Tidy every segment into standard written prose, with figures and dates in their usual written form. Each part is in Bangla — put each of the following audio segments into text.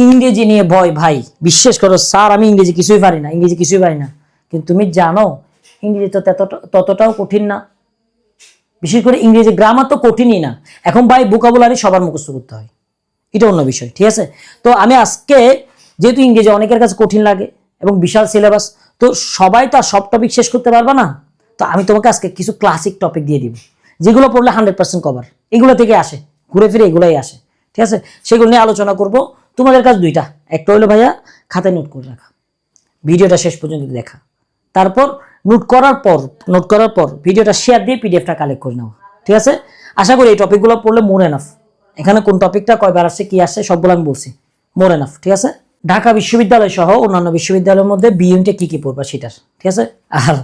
ইংরেজি নিয়ে ভয় ভাই, বিশ্বাস করো স্যার আমি ইংরেজি কিছুই পারি না, ইংরেজি কিছুই পারি না। কিন্তু তুমি জানো ইংরেজি তো ততটাও কঠিন না। বিশেষ করে ইংরেজি গ্রামার তো কঠিনই না। এখন ভাই ভোকাবুলারি সবার মুখস্থ করতে হয়, এটা অন্য বিষয়, ঠিক আছে। তো আমি আজকে, যেহেতু ইংরেজি অনেকের কাছে কঠিন লাগে এবং বিশাল সিলেবাস, তো সবাই তো আর সব টপিক শেষ করতে পারবে না। তো আমি তোমাকে আজকে কিছু ক্লাসিক টপিক দিয়ে দিব, যেগুলো পড়লে 100% কভার, এগুলো থেকে আসে, ঘুরে ফিরে এগুলাই আসে, ঠিক আছে। সেগুলো নিয়ে আলোচনা করব। তোমাদের কাছে দুইটা, একটা হলো ভাইয়া খাতায় নোট করে রাখা, ভিডিওটা শেষ পর্যন্ত দেখা, তারপর নোট করার পর ভিডিওটা শেয়ার দিয়ে পিডিএফটা কালেক্ট করে নেওয়া, ঠিক আছে। আশা করি এই টপিকগুলো পড়লে মোর এনাফ। এখানে কোন টপিকটা কয়বার আসছে কি আসছে সবগুলো আমি বলছি, মোর এনাফ, ঠিক আছে। ঢাকা বিশ্ববিদ্যালয় সহ অন্যান্য বিশ্ববিদ্যালয়ের মধ্যে বিইউনিটে কি কি পড়বা সেটার, ঠিক আছে। আর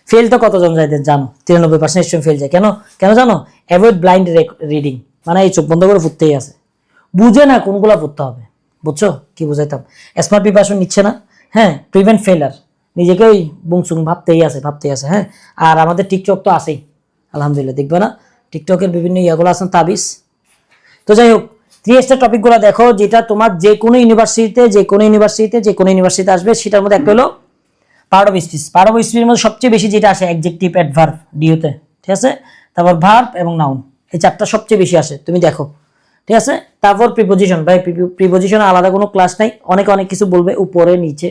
ফেল তো কতজন যায় জানো, 93% স্টুডেন্ট ফেল যায়। কেন কেন জানো? অ্যাভয়েড ব্লাইন্ড রিডিং, মানে এই চোখ বন্ধ করে পড়তেই আছে, বুঝে না কোনগুলা পড়তে হবে। বুঝছো কি বুঝাইতাম? স্মার্ট প্রিপারেশন নিচ্ছে না, হ্যাঁ, প্রিভেন্ট ফেলার, নিজেকে ওই বুংসুং ভাবতেই আছে, হ্যাঁ। আর আমাদের টিকটক তো আছেই, আলহামদুলিল্লাহ, দেখবে না টিকটকের বিভিন্ন ইয়াগুলো আছেন তাবিজ। তো যাই হোক, 3 স্টার টপিকগুলো দেখো, যেটা তোমার যে কোনো ইউনিভার্সিটিতে আসবে। সেটার মধ্যে একটা হলো part of speech. Part of স্পিচের মধ্যে সবচেয়ে বেশি যেটা আসে অ্যাডজেক্টিভ, অ্যাডভার্ব, ডিওতে, ঠিক আছে। তারপর ভার্ব এবং নাউন, এই 4টা সবচেয়ে বেশি আসে, তুমি দেখো, ঠিক আছে। তারপর প্রিপোজিশন, ভাই প্রিপোজিশন আলাদা কোনো ক্লাস নাই, অনেক কিছু বলবে, উপরে নিচে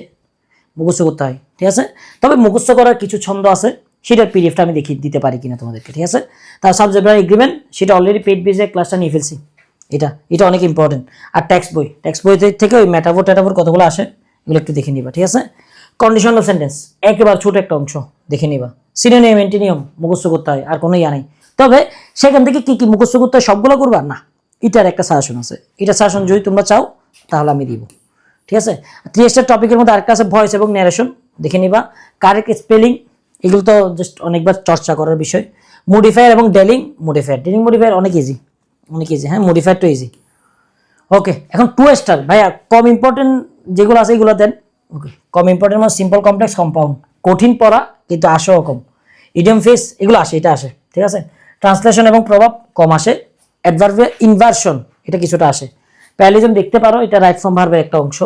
মুখস্থ করতে হয়, ঠিক আছে। তবে মুখস্থ করার কিছু ছন্দ আছে, সেটার পিডিএফটা আমি দেখিয়ে দিতে পারি কিনা তোমাদেরকে, ঠিক আছে। তার সাবজেক্ট এগ্রিমেন্ট, সেটা অলরেডি পেড বেজে ক্লাসটা নিয়ে ফেলছি, এটা অনেক ইম্পর্টেন্ট। আর টেক্সট বই থেকে ওই মেটাফোর কতগুলো আসে, এগুলো একটু দেখে নিবা, ঠিক আছে। কন্ডিশনাল সেন্টেন্স একেবারে ছোট একটা অংশ দেখে নিবা। সিনোনিম, অ্যান্টোনিম মুখস্থ করতে হয়, আর কোনো ইয়া নেই। তবে সেখান থেকে কি কি মুখস্থ করতে হয় সবগুলো করবা না, এটার একটা সাজেশন আছে। এটা সাজেশন যদি তোমরা চাও তাহলে আমি দিব, ঠিক আছে। 3 স্টার টপিকের মধ্যে আরেকটা আছে ভয়েস এবং ন্যারেশন, দেখে নিবা। কারেক্ট স্পেলিং, এগুলো তো জাস্ট অনেকবার চর্চা করার বিষয়। মডিফায়ার এবং ডেলিং মডিফায়ার অনেক ইজি, হ্যাঁ, মডিফায়ার তো ইজি। ওকে, এখন 2 স্টার ভাইয়া কম ইম্পর্টেন্ট যেগুলো আছে এগুলো দেন। ওকে, কম ইম্পর্টেন্ট মানে সিম্পল, কমপ্লেক্স, কম্পাউন্ড, কঠিন পড়া কিন্তু আসেও কম। ইডিয়ম ফেস এগুলো আসে, এটা আসে, ঠিক আছে। ট্রান্সলেশন এবং প্রভাব কম আসে। অ্যাডভার্বে ইনভার্সন এটা কিছুটা আসে। প্যারালিজম দেখতে পারো, এটা রাইট ফ্রম ভার্বের একটা অংশ।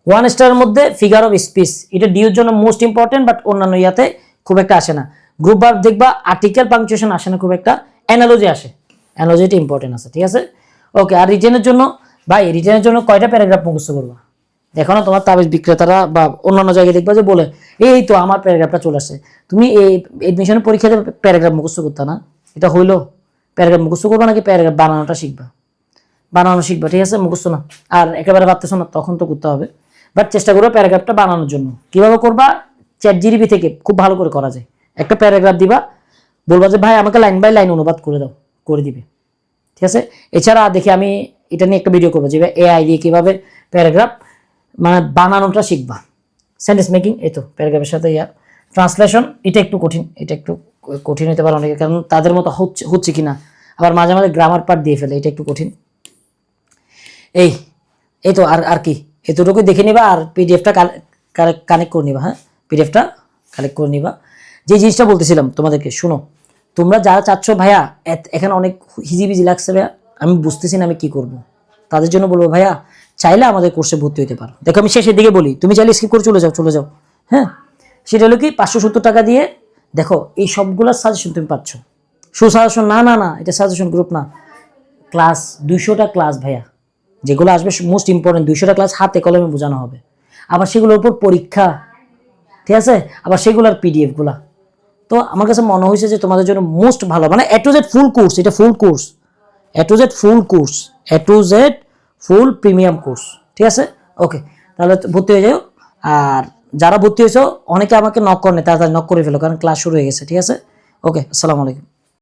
1 স্টারের মধ্যে ফিগার অফ স্পিচ, এটা ডিউর জন্য মোস্ট ইম্পর্টেন্ট, বাট অন্যান্য ইয়াতে খুব একটা আসে না। গ্রুপ ভার্ব দেখবা, আর্টিকেল পাংচুয়েশন আসে না খুব একটা, অ্যানালজি আসে, অ্যানালজিটা ইম্পর্টেন্ট আছে, ঠিক আছে। ওকে, আর রিটেনের জন্য ভাই, রিটেনের জন্য কয়টা প্যারাগ্রাফ মুখস্থ করবা? দেখো না তোমার তাবিজ বিক্রেতারা বা অন্যান্য জায়গায় দেখবা যে বলে এই তো আমার প্যারাগ্রাফটা চলে আসছে, তুমি এই এডমিশনের পরীক্ষাতে প্যারাগ্রাফ মুখস্থ করতে না, এটা হইলো? প্যারাগ্রাফ মুখস্থ করবা নাকি প্যারাগ্রাফ বানানো শিখবা, ঠিক আছে, মুখস্থ না। আর একেবারে ভাবতেছো না তখন তো করতে হবে, বাট চেষ্টা করবো প্যারাগ্রাফটা বানানোর জন্য। কিভাবে করবা? চ্যাট জিপিটি থেকে খুব ভালো করে করা যায়। একটা প্যারাগ্রাফ দিবা, বলবা যে ভাই আমাকে লাইন বাই লাইন অনুবাদ করে দাও, করে দিবে, ঠিক আছে। এছাড়া দেখি আমি এটা নিয়ে একটা ভিডিও করবো যে এআই দিয়ে কিভাবে প্যারাগ্রাফ মানে বানানোটা শিখবা। সেন্টেন্স মেকিং, এই তো প্যারাগ্রাফের সাথে ইয়া। ট্রান্সলেশন এটা একটু কঠিন হতে পারে অনেকে, কারণ তাদের মতো হচ্ছে কিনা, আবার মাঝে মাঝে গ্রামার পার্ট দিয়ে ফেলে, এটা একটু কঠিন। এই তো আর কি, এতটুকু দেখে নিবা। আর পিডিএফটা কানেক্ট করে নিবা, হ্যাঁ, পিডিএফটা কালেক্ট করে নিবা। যে জিনিসটা বলতেছিলাম তোমাদেরকে, শুনো, তোমরা যারা চাচ্ছ ভাইয়া এখানে অনেক হিজিবিজি লাগছে ভাইয়া, আমি বুঝতেছি না আমি কি করব, তাদের জন্য বলবো ভাইয়া চাইলে আমাদের কোর্সে ভর্তি হতে পারো। দেখো আমি শেষের দিকে বলি, তুমি চাইলে স্কিপ করে চলে যাও, হ্যাঁ। সেটা হলো কি 570 টাকা দিয়ে দেখো এই সবগুলোর সাজেশন তুমি পাচ্ছ। সাজেশন না, এটা সাজেশন গ্রুপ না, ক্লাস 200টা ক্লাস ভাইয়া, যেগুলো আসবে মোস্ট ইম্পর্টেন্ট 200টা ক্লাস হাতে কলমে বোঝানো হবে, আবার সেগুলোর উপর পরীক্ষা, ঠিক আছে, আবার সেগুলোর পিডিএফ গুলা। তো আমার কাছে মনে হয়েছে যে তোমাদের জন্য মোস্ট ভালো, মানে A to Z full course, এটা full course, A to Z full premium course, ঠিক আছে। ওকে, তাহলে ভর্তি হয়ে যাও। আর যারা ভর্তি হয়েছো অনেকে আমাকে নক করেনি, তাড়াতাড়ি নক করে ফেলো, কারণ ক্লাস শুরু হয়ে গেছে, ঠিক আছে। ওকে, আসসালামু আলাইকুম।